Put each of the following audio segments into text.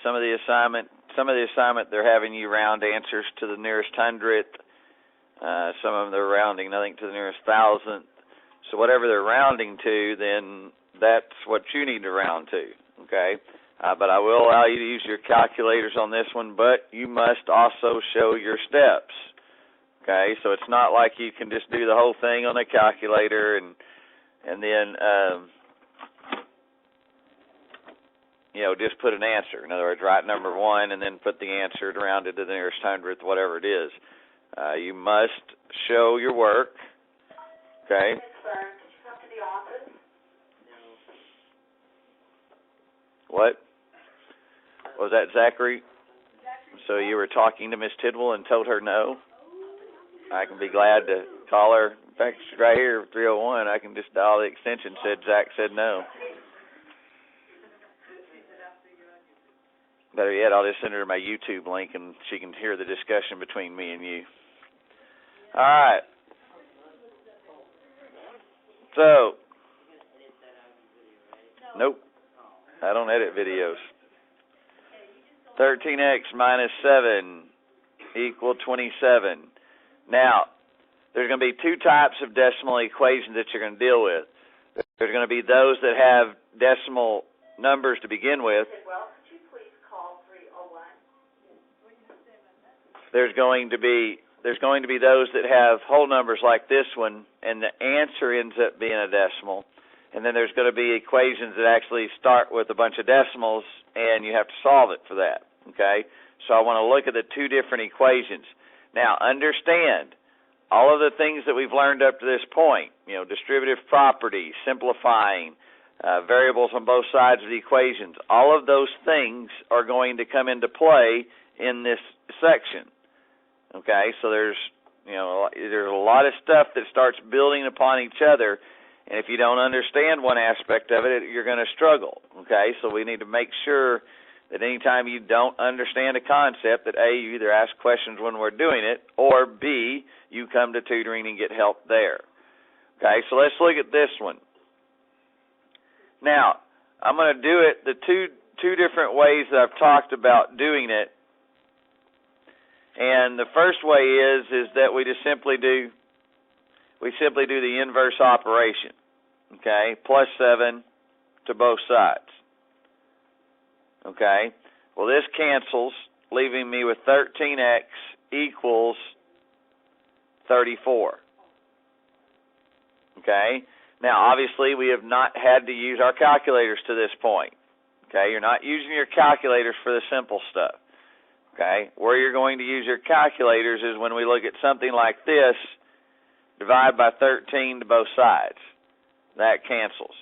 Some of the assignment, they're having you round answers to the nearest hundredth. Some of them they're rounding, I think, to the nearest thousandth. So whatever they're rounding to, then that's what you need to round to, okay? But I will allow you to use your calculators on this one, but you must also show your steps, okay? So it's not like you can just do the whole thing on a calculator and then, just put an answer. In other words, write number one and then put the answer rounded to the nearest hundredth, whatever it is. You must show your work, okay? Could you come to the office? What? Was that Zachary? So you were talking to Miss Tidwell and told her no? I can be glad to call her. In fact, she's right here, 301. I can just dial the extension, Zach said no. Better yet, I'll just send her my YouTube link and she can hear the discussion between me and you. All right. So, nope, I don't edit videos. 13x minus 7 equal 27. Now, there's going to be two types of decimal equations that you're going to deal with. There's going to be those that have decimal numbers to begin with. There's going to be those that have whole numbers like this one, and the answer ends up being a decimal. And then there's going to be equations that actually start with a bunch of decimals, and you have to solve it for that, okay? So I want to look at the two different equations. Now, understand, all of the things that we've learned up to this point, distributive properties, simplifying, variables on both sides of the equations, all of those things are going to come into play in this section. Okay, so there's a lot of stuff that starts building upon each other, and if you don't understand one aspect of it, you're going to struggle. Okay, so we need to make sure that anytime you don't understand a concept, that A, you either ask questions when we're doing it, or B, you come to tutoring and get help there. Okay, so let's look at this one. Now, I'm going to do it the two different ways that I've talked about doing it. And the first way is that we just simply do the inverse operation, okay, plus 7 to both sides, okay. Well, this cancels, leaving me with 13x equals 34, okay. Now, obviously, we have not had to use our calculators to this point, okay. You're not using your calculators for the simple stuff. Okay, where you're going to use your calculators is when we look at something like this, divide by 13 to both sides. That cancels.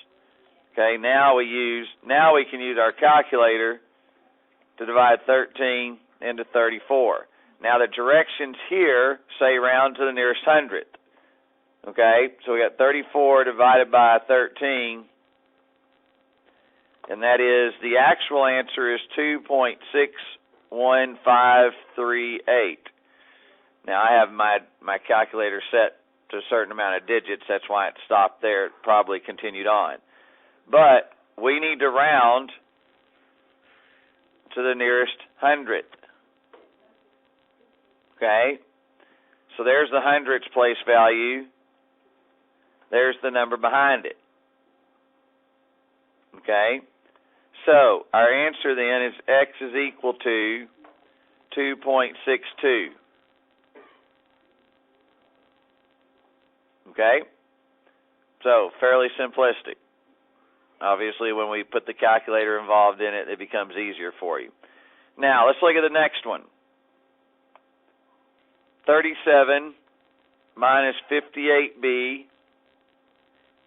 Okay, now we can use our calculator to divide 13 into 34. Now the directions here say round to the nearest hundredth. Okay, so we got 34 divided by 13, and that is, the actual answer is 2.61538. Now I have my calculator set to a certain amount of digits. That's why it stopped there. It probably continued on. But we need to round to the nearest hundredth. Okay? So there's the hundredths place value. There's the number behind it. Okay? So our answer then is x is equal to 2.62. Okay? So fairly simplistic. Obviously, when we put the calculator involved in it, it becomes easier for you. Now, let's look at the next one. 37 minus 58b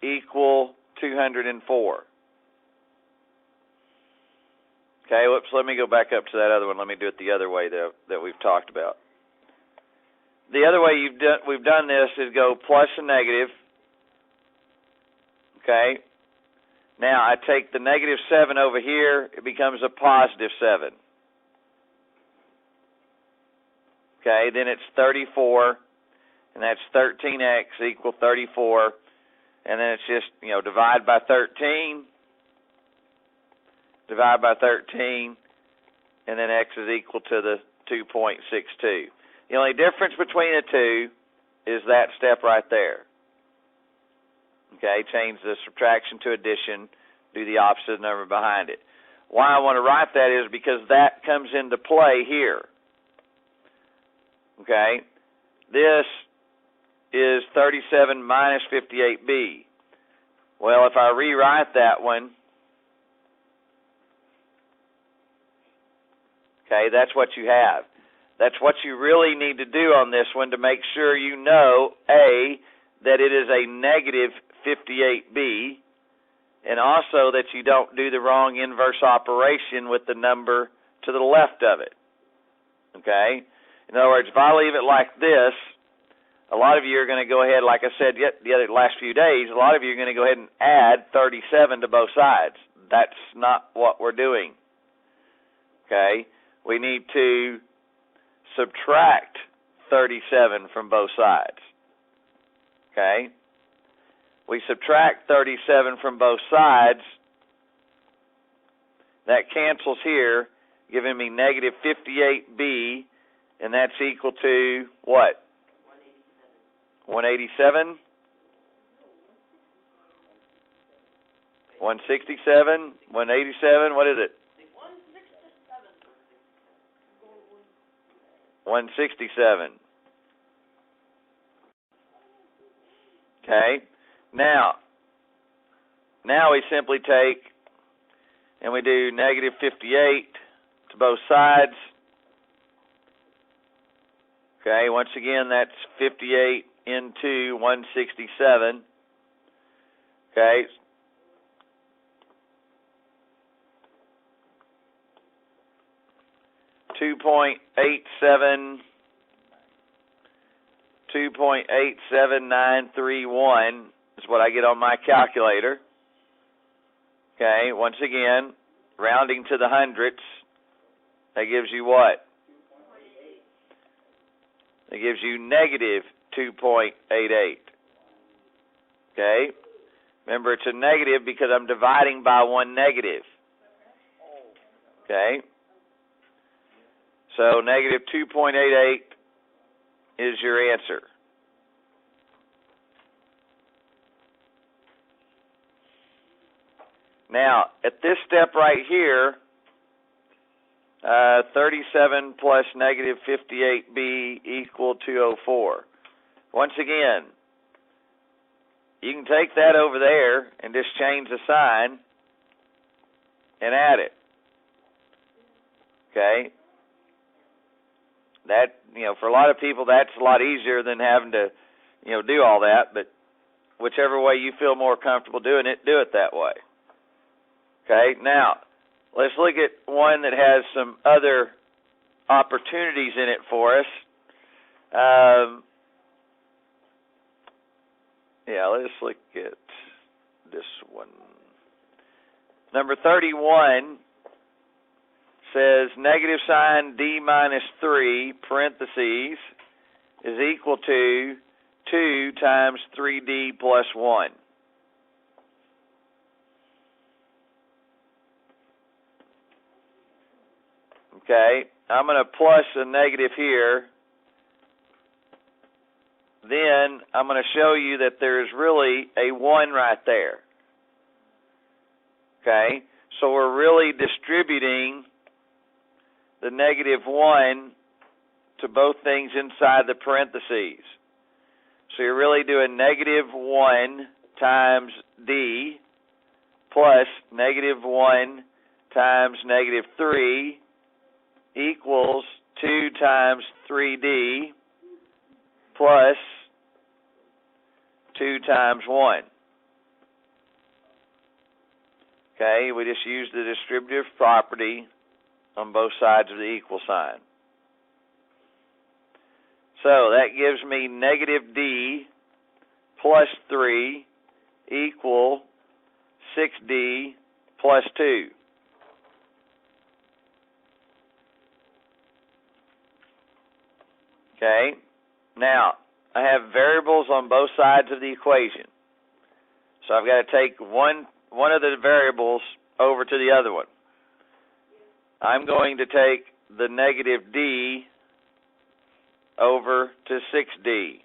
equal 204. Okay, whoops, let me go back up to that other one. Let me do it the other way that we've talked about. The other way we've done this is go plus a negative. Okay. Now, I take the negative 7 over here. It becomes a positive 7. Okay, then it's 34, and that's 13x equal 34. And then it's just, divide by 13. Divide by 13, and then x is equal to the 2.62. The only difference between the two is that step right there. Okay, change the subtraction to addition, do the opposite number behind it. Why I want to write that is because that comes into play here. Okay, this is 37 minus 58b. Well, if I rewrite that one, okay, that's what you have. That's what you really need to do on this one to make sure you know, A, that it is a negative 58b, and also that you don't do the wrong inverse operation with the number to the left of it. Okay? In other words, if I leave it like this, a lot of you are going to go ahead, like I said last few days, a lot of you are going to go ahead and add 37 to both sides. That's not what we're doing. Okay? We need to subtract 37 from both sides. Okay? We subtract 37 from both sides. That cancels here, giving me negative 58b, and that's equal to what? 187? 167? 187? What is it? 167. Okay. Now we simply take and we do negative 58 to both sides. Okay, once again, that's 58 into 167. Okay. $2.87931 is what I get on my calculator. Okay, once again, rounding to the hundredths, that gives you what? That gives you negative 2.88. Okay, remember it's a negative because I'm dividing by one negative. Okay, so negative 2.88 is your answer. Now, at this step right here, 37 plus negative 58b equal 204. Once again, you can take that over there and just change the sign and add it. Okay? That, for a lot of people, that's a lot easier than having to, do all that. But whichever way you feel more comfortable doing it, do it that way. Okay, now, let's look at one that has some other opportunities in it for us. Let's look at this one. Number 31 says negative sign d minus 3, parentheses, is equal to 2 times 3d plus 1. Okay, I'm going to plus a negative here. Then I'm going to show you that there's really a 1 right there. Okay, so we're really distributing the negative 1 to both things inside the parentheses. So you're really doing negative 1 times d plus negative 1 times negative 3 equals 2 times 3d plus 2 times 1. Okay, we just use the distributive property on both sides of the equal sign. So that gives me negative d plus 3 equal 6d plus 2. Okay, now I have variables on both sides of the equation. So I've got to take one of the variables over to the other one. I'm going to take the negative D over to 6D.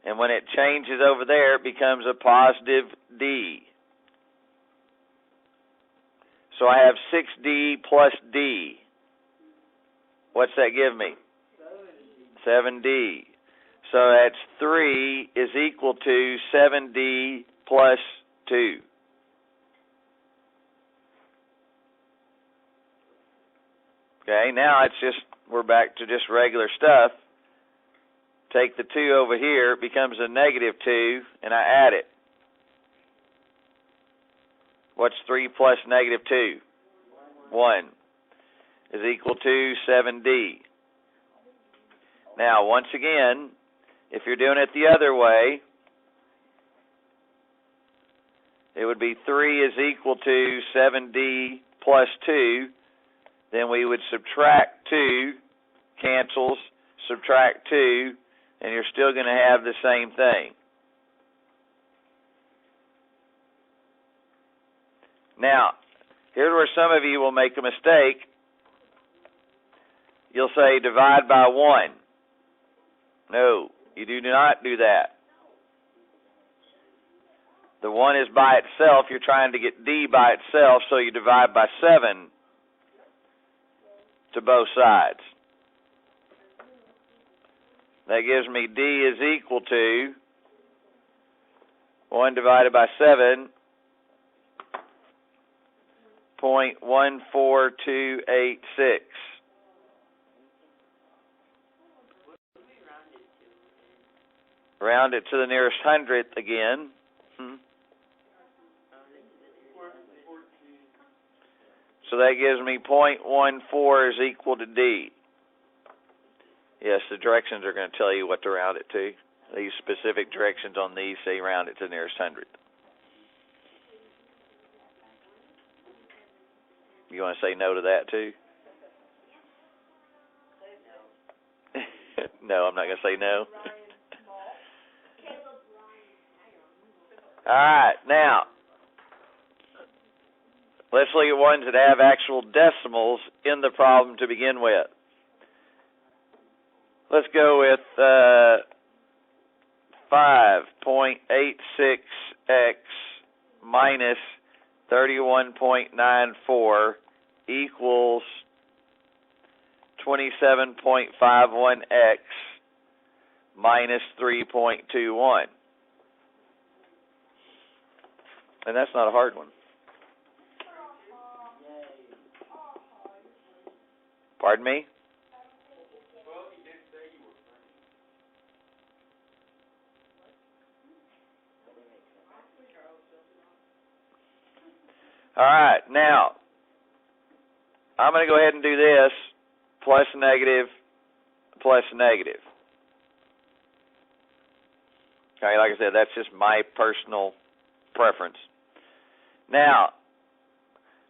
And when it changes over there, it becomes a positive D. So I have 6D plus D. What's that give me? 7D. So that's 3 is equal to 7D plus 2. Okay, now we're back to just regular stuff. Take the 2 over here, it becomes a negative 2, and I add it. What's 3 plus negative 2? 1 is equal to 7D. Now, once again, if you're doing it the other way, it would be 3 is equal to 7D plus 2. Then we would subtract 2, cancels, subtract 2, and you're still going to have the same thing. Now, here's where some of you will make a mistake. You'll say divide by 1. No, you do not do that. The 1 is by itself. You're trying to get D by itself, so you divide by 7 to both sides. That gives me D is equal to 1 divided by 7, 0.14286. Round it to the nearest hundredth again. So that gives me 0.14 is equal to D. Yes, the directions are going to tell you what to round it to. These specific directions on these say round it to the nearest hundredth. You want to say no to that too? No, I'm not going to say no. All right, now, let's look at ones that have actual decimals in the problem to begin with. Let's go with 5.86x minus 31.94 equals 27.51x minus 3.21. And that's not a hard one. Pardon me? All right, now, I'm going to go ahead and do this, plus negative, plus negative. Okay, like I said, that's just my personal preference. Now,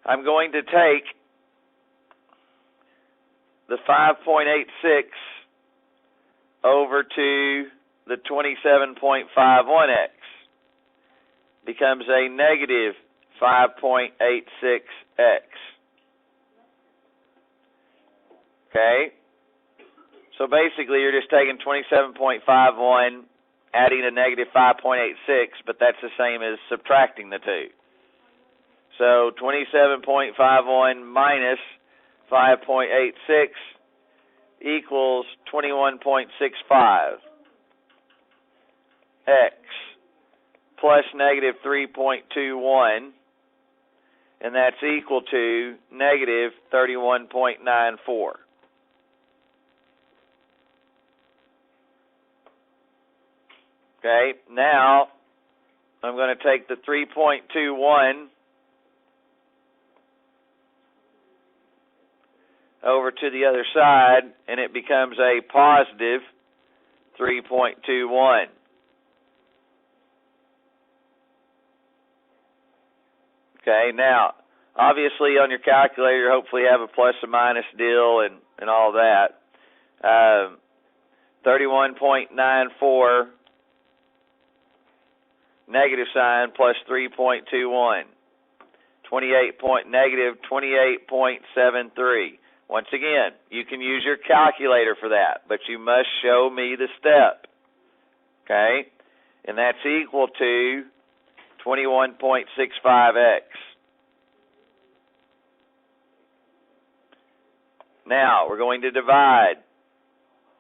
I'm going to take the 5.86 over to the 27.51x. Becomes a negative 5.86x. Okay? So basically, you're just taking 27.51, adding a negative 5.86, but that's the same as subtracting the two. So 27.51 minus 5.86 equals 21.65. X plus negative 3.21, and that's equal to negative 31.94. Okay, now I'm going to take the 3.21 over to the other side, and it becomes a positive 3.21. Okay, now, obviously on your calculator, you hopefully have a plus or minus deal and all that. 31.94 negative sign plus 3.21. negative 28.73. Once again, you can use your calculator for that, but you must show me the step. Okay? And that's equal to 21.65x. Now, we're going to divide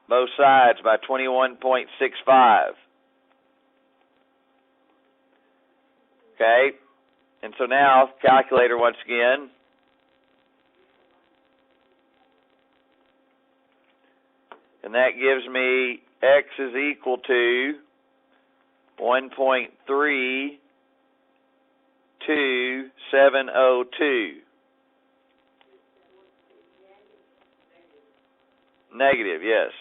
both sides by 21.65. Okay? And so now, calculator once again. And that gives me x is equal to 1.32702. Negative, yes.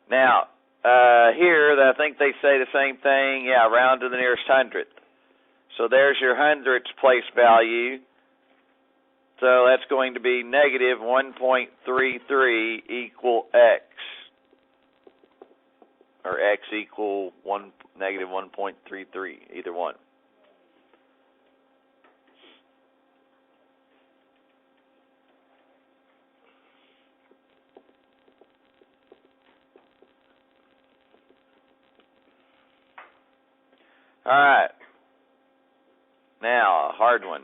Now, here, I think they say the same thing. Yeah, round to the nearest hundredth. So there's your hundredths place value. So that's going to be negative 1.33 equal x. Or x equal negative 1.33, either one. All right. Now, a hard one.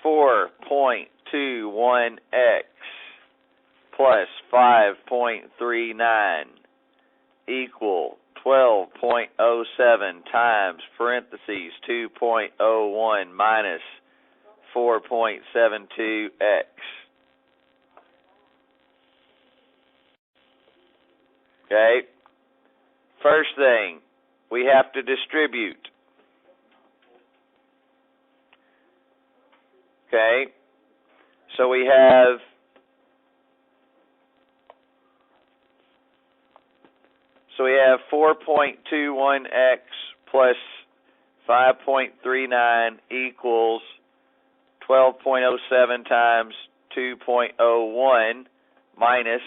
(4.21x plus 5.39 equal 12.07 times parentheses 2.01 minus 4.72x. Okay? First thing, we have to distribute. Okay? So we have So we have 4.21x plus 5.39 equals 12.07 times 2.01 minus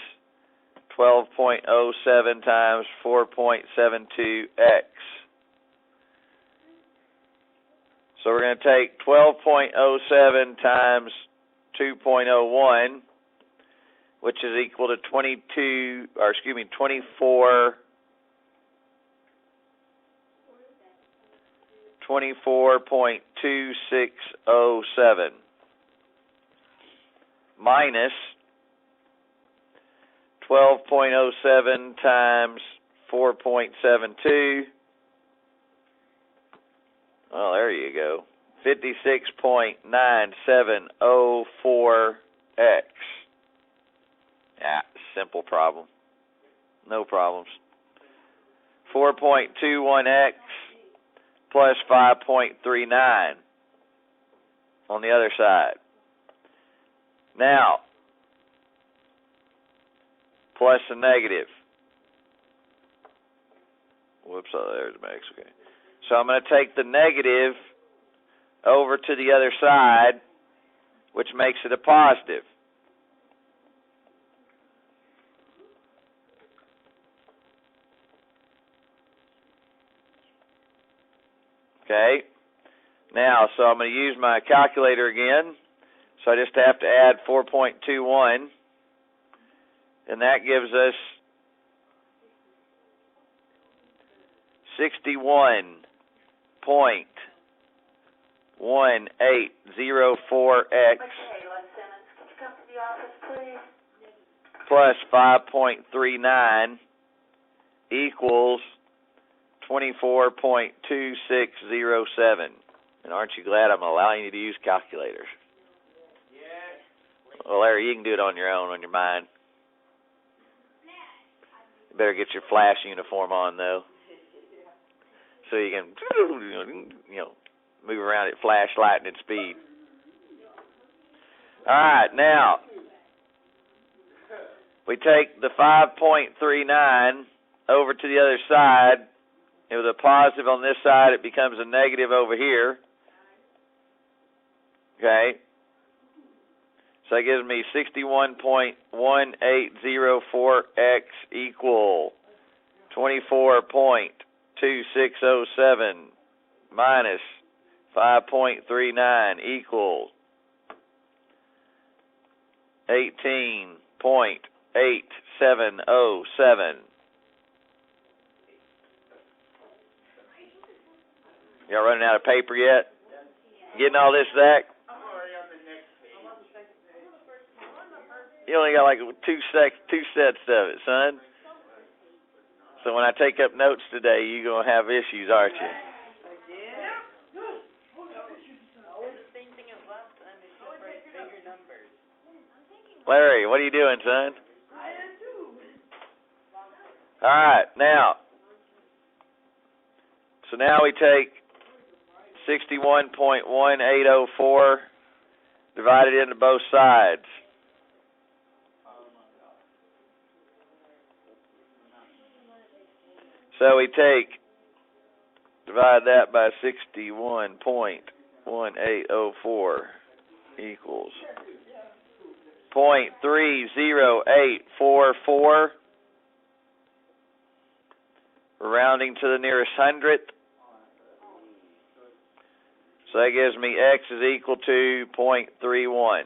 12.07 times 4.72x. So we're going to take 12.07 times 2.01, which is equal to 24.2607 minus 12.07 times 4.72. Well, there you go. 56.9704x. Yeah, simple problem. No problems. 4.21x plus 5.39 on the other side. Now, plus a negative. Whoops, oh, there's the max. Okay. So I'm going to take the negative over to the other side, which makes it a positive. Okay. Now, so I'm going to use my calculator again. So I just have to add 4.21, and that gives us 61.1804x plus 5.39 equals 24.2607. And aren't you glad I'm allowing you to use calculators? Yes. Well, Larry, you can do it on your own, on your mind. You better get your flash uniform on, though, so you can, move around at flash lightning speed. All right, now, we take the 5.39 over to the other side. It was a positive on this side. It becomes a negative over here. Okay? So that gives me 61.1804x equal 24.2607 minus 5.39 equals 18.8707. Y'all running out of paper yet? Getting all this, Zach? You only got like two sets of it, son. So when I take up notes today, you're going to have issues, aren't you? Larry, what are you doing, son? All right, now. So now we take 61.1804 divided into both sides. So we divide that by 61.1804 equals 0.30844. We're rounding to the nearest hundredth. So that gives me x is equal to 0.31.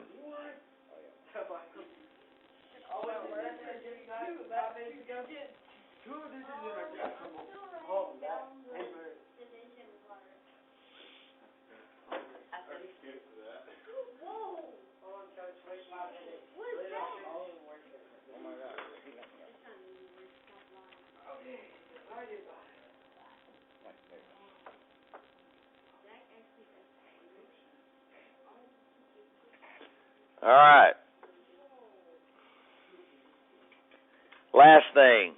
All right. Last thing.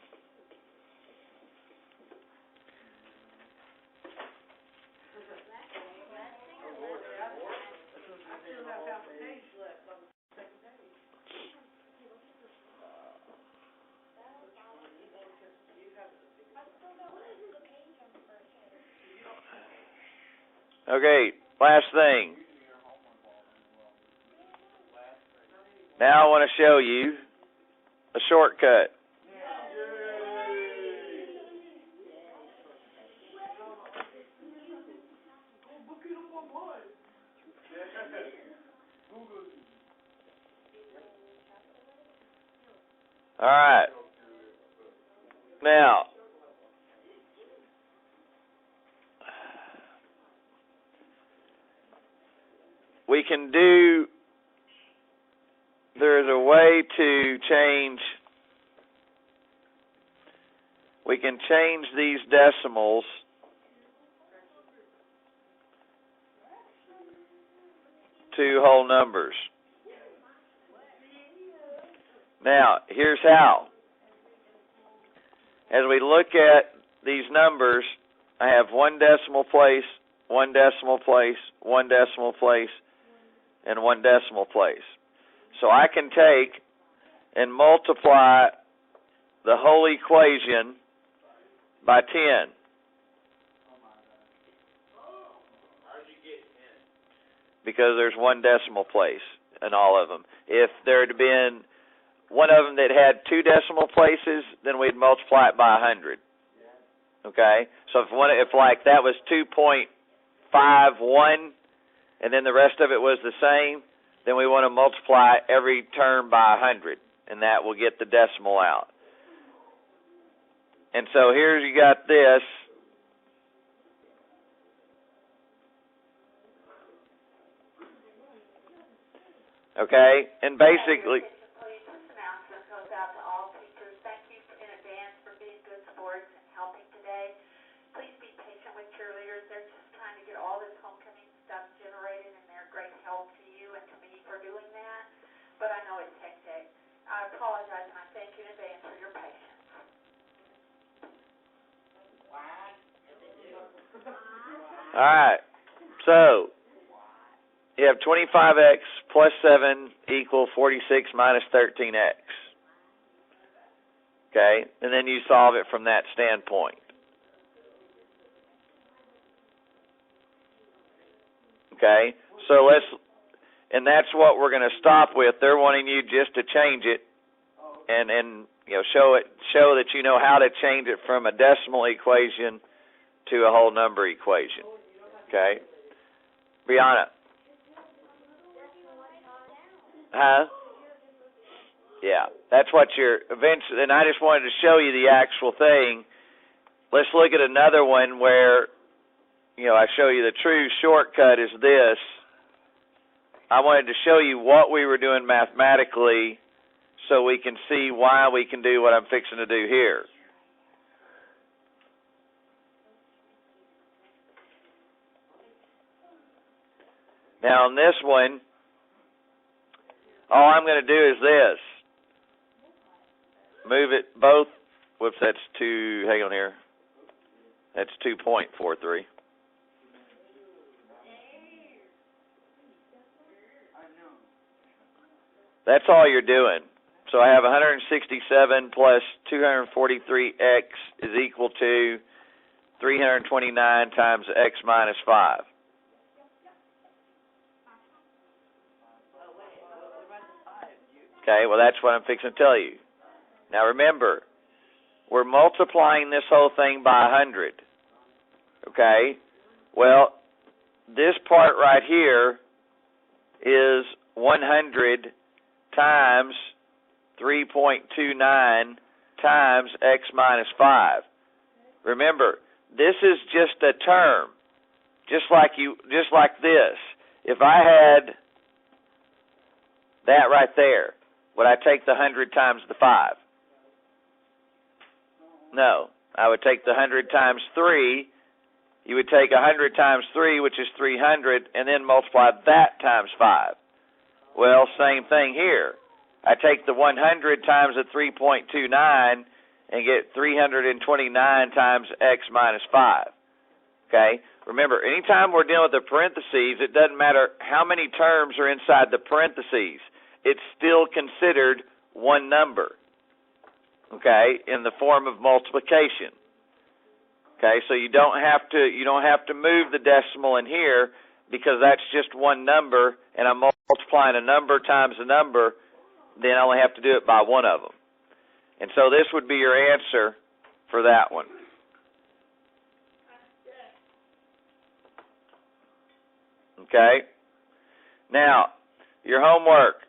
Okay, last thing. Now I want to show you a shortcut. All right. Now, we can do, there's a way to change, we can change these decimals to whole numbers. Now, here's how. As we look at these numbers, I have one decimal place, one decimal place, one decimal place, and one decimal place. So I can take and multiply the whole equation by 10. Because there's one decimal place in all of them. If there had been one of them that had two decimal places, then we'd multiply it by 100. Okay? So if like that was 2.51 and then the rest of it was the same, then we want to multiply every term by 100, and that will get the decimal out. And so here you got this. Okay? And basically, but I know it's hectic. I apologize, and I thank you in advance for your patience. all right. So you have 25x plus 7 equal 46 minus 13x. Okay? And then you solve it from that standpoint. Okay? So and that's what we're going to stop with. They're wanting you just to change it and show that you know how to change it from a decimal equation to a whole number equation. Okay? Brianna. Huh? Yeah, that's what you're eventually, and I just wanted to show you the actual thing. Let's look at another one where, I show you the true shortcut is this. I wanted to show you what we were doing mathematically so we can see why we can do what I'm fixing to do here. Now on this one, all I'm going to do is this. Move it both. Whoops, that's hang on here. That's 2.43. That's all you're doing. So I have 167 plus 243x is equal to 329 times x minus 5. Okay, well that's what I'm fixing to tell you. Now remember, we're multiplying this whole thing by 100. Okay? Well, this part right here is 100 times 3.29 times x minus 5. Remember, this is just a term, just like this. If I had that right there, would I take the 100 times the 5? No. I would take the 100 times 3. You would take 100 times 3, which is 300, and then multiply that times 5. Well, same thing here. I take the 100 times the 3.29 and get 329 times x minus 5. Okay? Remember, anytime we're dealing with the parentheses, it doesn't matter how many terms are inside the parentheses. It's still considered one number, okay, in the form of multiplication. Okay, so you don't have to move the decimal in here because that's just one number, and I'm multiplying a number times a number, then I only have to do it by one of them. And so this would be your answer for that one. Okay? Now, your homework.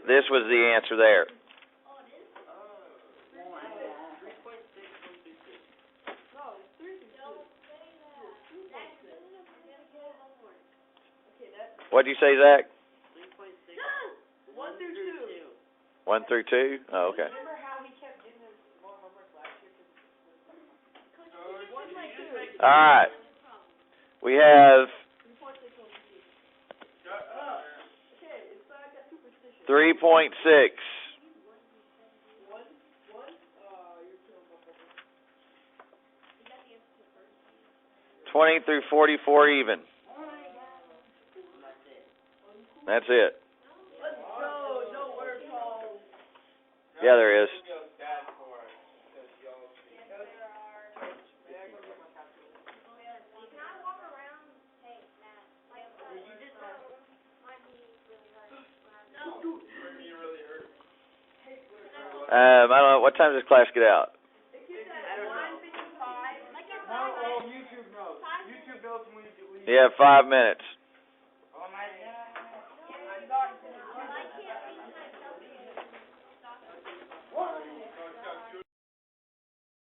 This was the answer there. What did you say, Zach? 1 through 2. 1 through 2? Oh, okay. Remember how he kept giving us more homework last year? All right. We have 3.6. 20 through 44 even. That's it. Yeah, there is. I don't know. What time does class get out? You have 5 minutes.